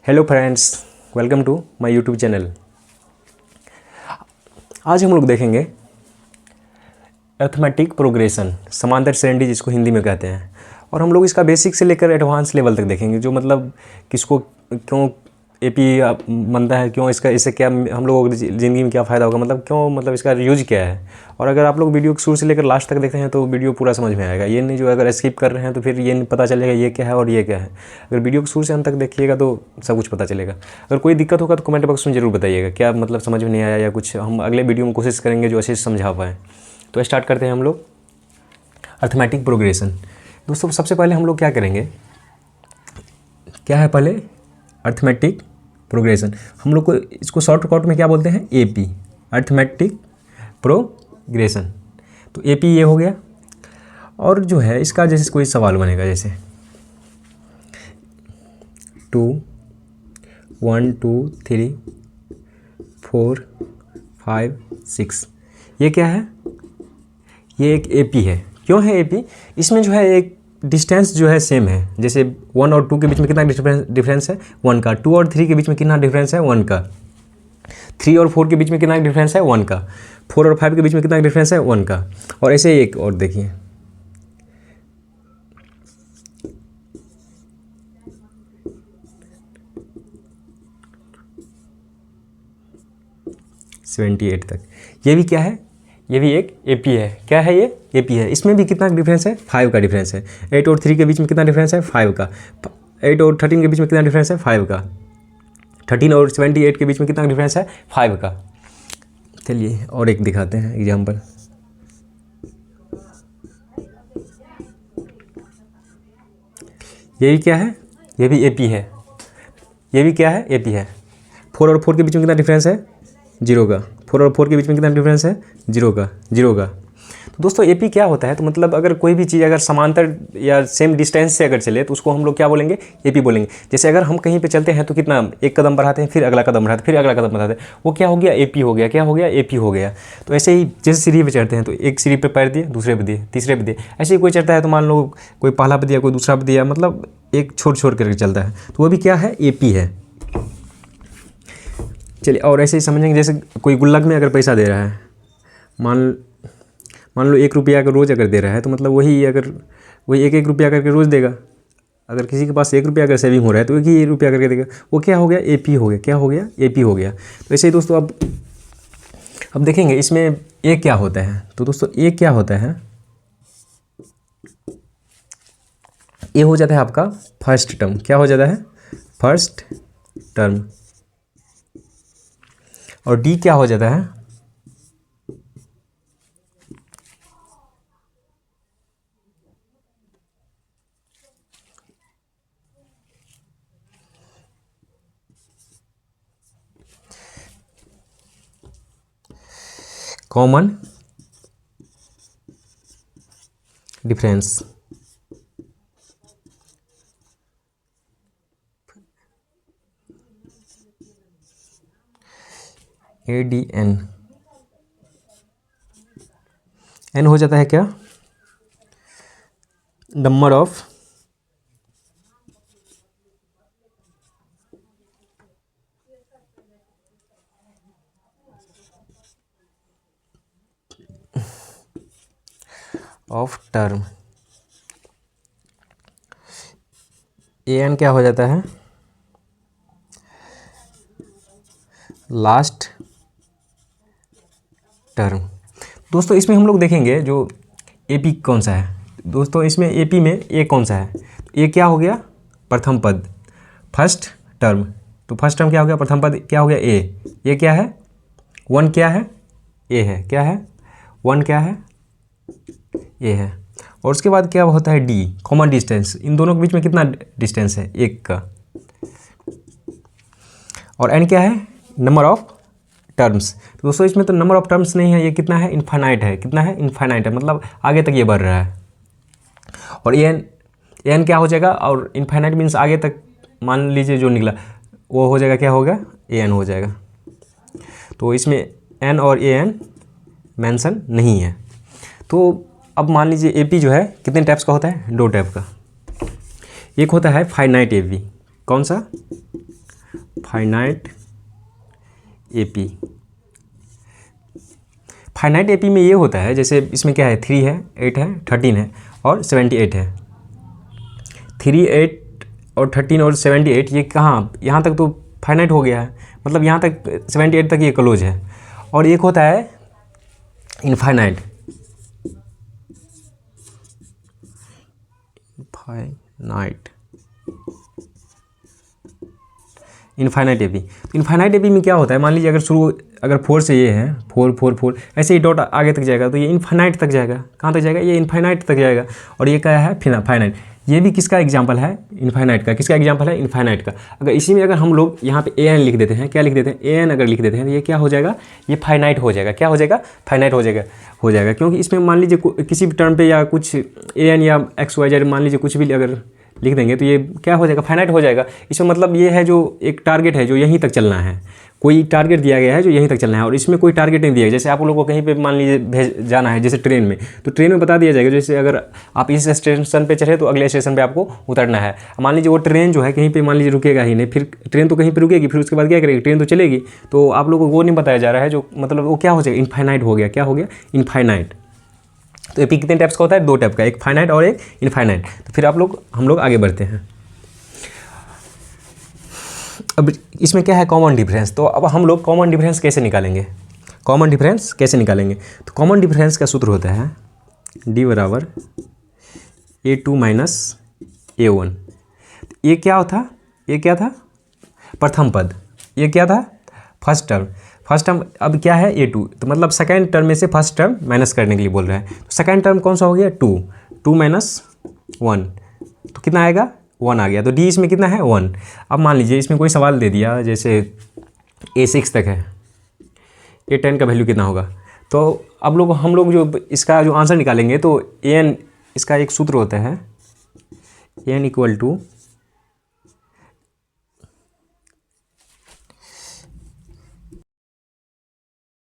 Hello friends, welcome to my YouTube channel. आज हम लोग देखेंगे अर्थमेटिक प्रोग्रेशन, समांतर श्रेणी जिसको हिंदी में कहते हैं। और हम लोग इसका बेसिक से लेकर एडवांस लेवल तक देखेंगे, जो मतलब किसको क्यों एपी बनता है, क्यों इसका इससे क्या हम लोगों की ज़िंदगी में क्या फ़ायदा होगा, मतलब क्यों, मतलब इसका यूज क्या है। और अगर आप लोग वीडियो को शुरू से लेकर लास्ट तक देखते हैं तो वीडियो पूरा समझ में आएगा। ये नहीं जो अगर स्किप कर रहे हैं तो फिर ये नहीं पता चलेगा ये क्या है और ये क्या है। अगर वीडियो को शुरू से अंत तक देखिएगा तो सब कुछ पता चलेगा। अगर कोई दिक्कत होगा तो कमेंट बॉक्स में ज़रूर बताइएगा क्या मतलब समझ में नहीं आया, या कुछ हम अगले वीडियो में कोशिश करेंगे जो अच्छे से समझा पाएँ। तो स्टार्ट करते हैं हम लोग अर्थमेटिक प्रोग्रेशन। दोस्तों सबसे पहले हम लोग क्या करेंगे, क्या है पहले अर्थमेटिक प्रोग्रेशन। हम लोग को इसको शॉर्टकट में क्या बोलते हैं, एपी, अर्थमेटिक प्रोग्रेशन। तो एपी ये हो गया। और जो है इसका जैसे कोई सवाल बनेगा, जैसे 2 1 2 3 4 5 6, ये क्या है, ये एक एपी है। क्यों है एपी, इसमें जो है एक डिस्टेंस जो है सेम है। जैसे 1 और 2 के बीच में कितना डिफरेंस है, 1 का। 2 और 3 के बीच में कितना डिफरेंस है, 1 का। 3 और 4 के बीच में कितना डिफरेंस है, 1 का। 4 और 5 के बीच में कितना डिफरेंस है, 1 का। और ऐसे ही एक और देखिए, सेवेंटी 78 तक, ये भी क्या है, ये भी एक एपी है। क्या है ये, एपी है। इसमें भी कितना डिफरेंस है, 5 का डिफरेंस है। 8 और 3 के बीच में कितना डिफरेंस है, 5 का। 8 और 13 के बीच में कितना डिफरेंस है, 5 का। 13 और 78 के बीच में कितना डिफरेंस है, 5 का। चलिए और एक दिखाते हैं एग्जाम्पल। ये भी क्या है, ये भी एपी है। ये भी क्या है, एपी है। 4 और 4 के बीच में कितना डिफरेंस है, 0 का। 4 और 4 के बीच में कितना डिफरेंस है, 0 का, 0 का। तो दोस्तों एपी क्या होता है, तो मतलब अगर कोई भी चीज़ अगर समांतर या सेम डिस्टेंस से अगर चले तो उसको हम लोग क्या बोलेंगे, एपी बोलेंगे। जैसे अगर हम कहीं पे चलते हैं तो कितना, एक कदम बढ़ाते हैं, फिर अगला कदम बढ़ाते हैं, फिर अगला कदम बढ़ाते हैं, वो क्या हो गया, एपी हो गया। क्या हो गया, एपी हो गया। तो ऐसे ही जैसे सीढ़ी पे चढ़ते हैं तो एक सीढ़ी पे पैर दिए, दूसरे पे दिए, तीसरे पे दिए, ऐसे ही कोई चढ़ता है तो मान लो कोई पहला पे दिया, कोई दूसरा पे दिया, मतलब एक छोड़ छोड़ करके चलता है, तो वो भी क्या है, एपी है। चलिए और ऐसे ही समझेंगे, जैसे कोई गुल्लक में अगर पैसा दे रहा है, मान लो 1 रुपया अगर रोज़ अगर दे रहा है, तो मतलब वही 1 रुपया करके रोज़ देगा। अगर किसी के पास 1 रुपया अगर सेविंग हो रहा है तो एक ही रुपया करके देगा, वो क्या हो गया, एपी हो गया। क्या हो गया, एपी हो गया। तो ऐसे ही दोस्तों अब देखेंगे इसमें ए क्या होता है। तो दोस्तों ए क्या होता है, ए हो जाता है आपका फर्स्ट टर्म। क्या हो जाता है, फर्स्ट टर्म। और डी क्या हो जाता है, कॉमन डिफरेंस। ADN, एन हो जाता है क्या, नंबर ऑफ टर्म। AN क्या हो जाता है, लास्ट टर्म। दोस्तों इसमें हम लोग देखेंगे जो एपी कौन सा है। दोस्तों इसमें एपी में ए कौन सा है, तो ए क्या हो गया, प्रथम पद, फर्स्ट टर्म। तो फर्स्ट टर्म क्या हो गया, प्रथम पद क्या हो गया, ए। ये क्या है, 1 क्या है, ए है। क्या है, 1 क्या है, ए है। और उसके बाद क्या होता है, डी, कॉमन डिस्टेंस। इन दोनों के बीच में कितना डिस्टेंस है, 1 का। और एन क्या है, नंबर ऑफ टर्म्स। तो दोस्तों इसमें तो नंबर ऑफ टर्म्स नहीं है, ये कितना है, इनफाइनाइट है। कितना है, इनफाइनाइट है, मतलब आगे तक ये बढ़ रहा है। और एन क्या हो जाएगा, और इनफाइनाइट मीन्स आगे तक मान लीजिए जो निकला वो हो जाएगा, क्या होगा, एन हो जाएगा। तो इसमें एन और एन मेंशन नहीं है। तो अब मान लीजिए एपी जो है कितने टाइप्स का होता है, 2 टाइप का। एक होता है फाइनाइट एपी। कौन सा, इनफाइनाइट एपी। फाइनाइट एपी में ये होता है, जैसे इसमें क्या है, 3 है, 8 है, 13 है और 78 है। 3, 8 और 13 और 78 ये कहाँ, यहाँ तक तो फाइनाइट हो गया है, मतलब यहाँ तक 78 तक ये क्लोज है। और एक होता है इनफाइनाइट, इनफाइनाइट एपी। तो इनफाइनाइट एपी में क्या होता है, मान लीजिए अगर 4 से ये है 4 4 4 ऐसे ही डॉट आगे तक जाएगा तो ये इनफाइनाइट तक जाएगा। कहाँ तक जाएगा, ये इनफाइनाइट तक जाएगा। और ये क्या है, फाइनाइट। ये भी किसका एग्जांपल है, इनफाइनाइट का। किसका एग्जांपल है, इनफाइनाइट का। अगर इसी में अगर हम लोग यहाँ पे ए एन लिख देते हैं, क्या लिख देते हैं, ए एन अगर लिख देते हैं तो ये क्या हो जाएगा, ये फाइनाइट हो जाएगा। क्या हो जाएगा, फाइनाइट हो जाएगा। क्योंकि इसमें मान लीजिए किसी भी टर्म पे या कुछ ए एन या एक्स वाई जेड मान लीजिए कुछ भी अगर लिख देंगे तो ये क्या हो जाएगा, फाइनाइट हो जाएगा। इसमें मतलब ये है जो एक टारगेट है जो यहीं तक चलना है, कोई टारगेट दिया गया है जो यहीं तक चलना है। और इसमें कोई टारगेट नहीं दिया गया। जैसे आप लोगों को कहीं पे मान लीजिए जाना है, जैसे ट्रेन में, तो ट्रेन में बता दिया जाएगा जैसे अगर आप इस स्टेशन पे चढ़े तो अगले स्टेशन पे आपको उतरना है। मान लीजिए वो ट्रेन जो है कहीं पे मान लीजिए रुकेगा ही नहीं, फिर ट्रेन तो कहीं पे रुकेगी, फिर उसके बाद क्या करेगी, ट्रेन तो चलेगी। तो आप लोगों को वो नहीं बताया जा रहा है, जो मतलब वो क्या हो जाएगा, इनफाइनाइट हो गया। क्या हो गया, इनफाइनाइट। तो एपी कितने टाइप्स का होता है, 2 टाइप का, एक फाइनाइट और एक इनफाइनाइट। तो फिर हम लोग आगे बढ़ते हैं। अब इसमें क्या है, कॉमन डिफरेंस। तो अब हम लोग कॉमन डिफरेंस कैसे निकालेंगे, तो कॉमन डिफरेंस का सूत्र होता है D बराबर A2 माइनस A1। ये क्या था, प्रथम पद। ये क्या था, फर्स्ट टर्म। अब क्या है, A2, तो मतलब सेकेंड टर्म में से फर्स्ट टर्म माइनस करने के लिए बोल रहा है। तो सेकेंड टर्म कौन सा हो गया, 2 माइनस 1, तो कितना आएगा, 1 आ गया। तो डी इसमें कितना है, 1। अब मान लीजिए इसमें कोई सवाल दे दिया, जैसे A6 तक है, A10 का वैल्यू कितना होगा। तो अब हम लोग जो इसका जो आंसर निकालेंगे तो an, इसका एक सूत्र होता है an इक्वल टू